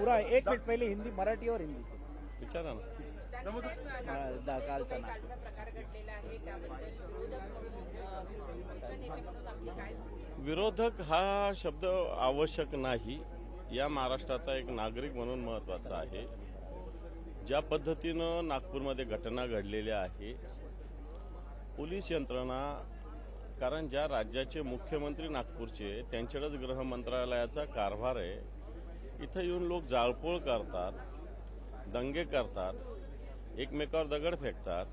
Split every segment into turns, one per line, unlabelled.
पूरा 1 मिनट पहले हिंदी, मराठी और हिंदी
विचारा ना.
कालचा ना
प्रकार घडलेला आहे त्याबद्दल
विरोधक हा शब्द आवश्यक नाही. या महाराष्ट्राचा एक नागरिक म्हणून महत्त्वाचा आहे. ज्या पद्धतीनं नागपूरमध्ये घटना घडलेल्या आहे, पोलीस यंत्रणा, कारण ज्या राज्याचे मुख्यमंत्री नागपूरचे, त्यांच्याकडेच गृह मंत्रालयाचा कारभार आहे. इथं येऊन लोक जाळपोळ करतात, दंगे करतात, एकमेकावर दगड फेकतात.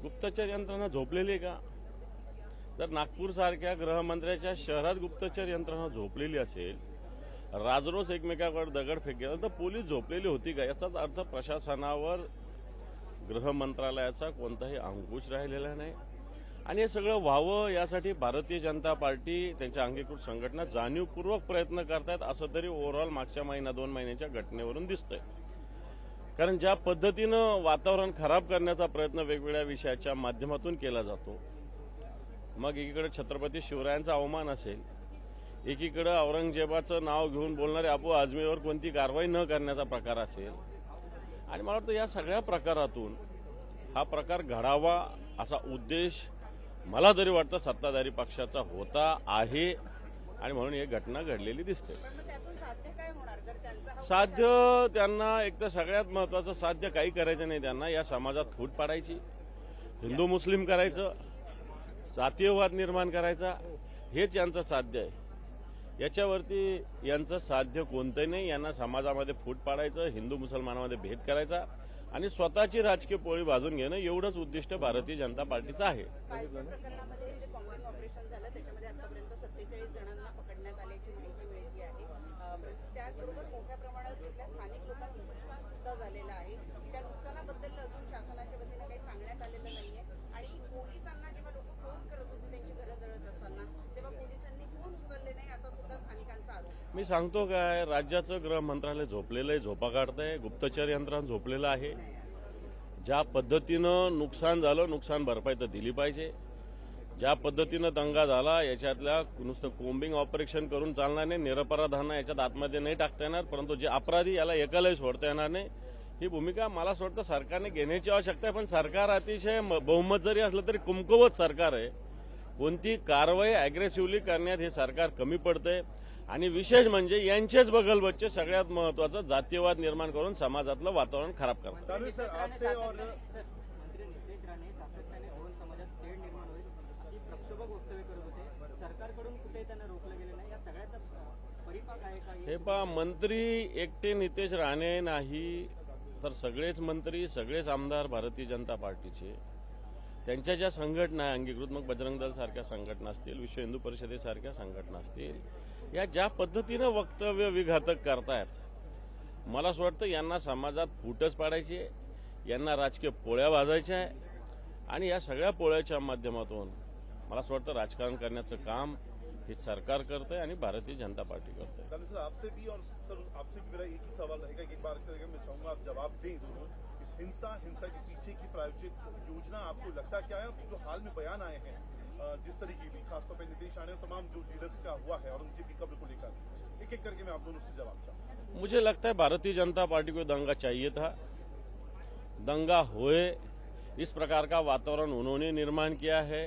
गुप्तचर यंत्रणा झोपलेली आहे का? जर नागपूरसारख्या गृहमंत्र्याच्या शहरात गुप्तचर यंत्रणा झोपलेली असेल, राजरोज एकमेकावर दगड फेकेल, तर पोलीस झोपलेली होती का? याचाच अर्थ प्रशासनावर गृह मंत्रालयाचा कोणताही अंकुश राहिलेला नाही. आणि हे सगळं व्हावं यासाठी भारतीय जनता पार्टी, त्यांच्या अंगीकृत संघटना जाणीवपूर्वक प्रयत्न करतायत, असं तरी ओव्हरऑल मागच्या 1-2 महिन्याच्या घटनेवरून दिसतंय. कारण ज्या पद्धतीनं वातावरण खराब करण्याचा प्रयत्न वेगवेगळ्या विषयाच्या माध्यमातून केला जातो, मग एकीकडे छत्रपती शिवरायांचा अवमान असेल, एकीकडे औरंगजेबाचं नाव घेऊन बोलणारे अबू आझमीवर कोणती कारवाई न करण्याचा प्रकार असेल, आणि मला वाटतं या सगळ्या प्रकारातून हा प्रकार घडावा असा उद्देश मला तरी वाटतं सत्ताधारी पक्षाचा होता आहे, आणि म्हणून ही घटना घडलेली दिसते. साध्य त्यांना एक तर सगळ्यात महत्वाचं साध्य काही करायचं नाही. त्यांना या समाजात फूट पाडायची, हिंदू मुस्लिम करायचं, जातीयवाद निर्माण करायचा, हेच यांचं साध्य आहे. याच्यावरती यांचं साध्य कोणतंही नाही. यांना समाजामध्ये फूट पाडायचं, हिंदू मुसलमानामध्ये भेद करायचा आणि स्वतःची राजकीय पोळी भाजून घेणं, एवढंच उद्दिष्ट भारतीय जनता पार्टीचं आहे.
त्याचबरोबर मोठ्या प्रमाणात तिथल्या स्थानिक लोकांचं नुकसान सुद्धा झालेलं आहे. त्या नुकसानाबद्दल अजून शासनाच्या वतीने काही सांगण्यात आलेलं नाहीये. आणि पोलिसांना जेव्हा लोक फोन करत होते त्यांची घरं जळत असताना, तेव्हा पोलिसांनी फोन उचलले नाही, असा सुद्धा स्थानिकांचा आरोप.
मी सांगतो काय, राज्याचं गृह मंत्रालय झोपलेलं आहे, झोपा काढतंय, गुप्तचर यंत्रणा झोपलेलं आहे. ज्या पद्धतीनं नुकसान झालं, नुकसान भरपाई तर दिली पाहिजे. ज्या पद्धतीनं दंगा झाला, याच्यातल्या नुसतं कोम्बिंग ऑपरेशन करून चालणार नाही, निरपराधांना याच्यात आतमध्ये नाही टाकता येणार, परंतु जे अपराधी याला एकालाही सोडता येणार नाही. ही भूमिका मला असं वाटतं सरकारने घेण्याची आवश्यकता आहे. पण सरकार अतिशय बहुमत जरी असलं तरी कुमकुवत सरकार आहे. कोणती कारवाई अग्रेसिव्हली करण्यात हे सरकार कमी पडतंय. आणि विशेष म्हणजे यांचेच बगलबच्चे सगळ्यात महत्वाचं जातीयवाद निर्माण करून समाजातलं वातावरण खराब करतात. हे पहा, मंत्री एकटे नितेश राणे नाही, तर सगळेच मंत्री, सगळेच आमदार भारतीय जनता पार्टीचे, त्यांच्या ज्या संघटना आहे अंगीकृत, मग बजरंग दल सारख्या संघटना असतील, विश्व हिंदू परिषदेसारख्या संघटना असतील, या ज्या पद्धतीनं वक्तव्य विघातक करतायत, मला असं वाटतं यांना समाजात फूटच पाडायची आहे, यांना राजकीय पोळ्या भाजायच्या आहे. आणि या सगळ्या पोळ्याच्या माध्यमातून मला असं वाटतं राजकारण करण्याचं काम हे सरकार करते आणि भारतीय जनता पार्टी करते.
सर आपसे भी और सर आपसे भी मेरा एक ही सवाल रहेगा, एक बार मैं चाहूंगा आप जवाब दें दोनों. इस हिंसा के पीछे की प्रायोजित योजना आपको लगता क्या है? जो हाल में बयान आए हैं जिस तरीके की, खासतौर पर नीतीश राणे और तमाम जो लीडर्स का हुआ है औरंगजेब की कब्र को लेकर, एक एक करके मैं आप दोनों से जवाब चाहूंगा.
मुझे लगता है भारतीय जनता पार्टी को दंगा चाहिए था, दंगा हुए, इस प्रकार का वातावरण उन्होंने निर्माण किया है.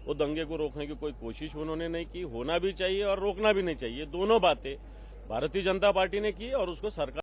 वो दंगे को रोकने की कोई कोशिश उन्होंने नहीं की. होना भी चाहिए और रोकना भी नहीं चाहिए. दोनों बातें भारतीय जनता पार्टी ने की और उसको सरकार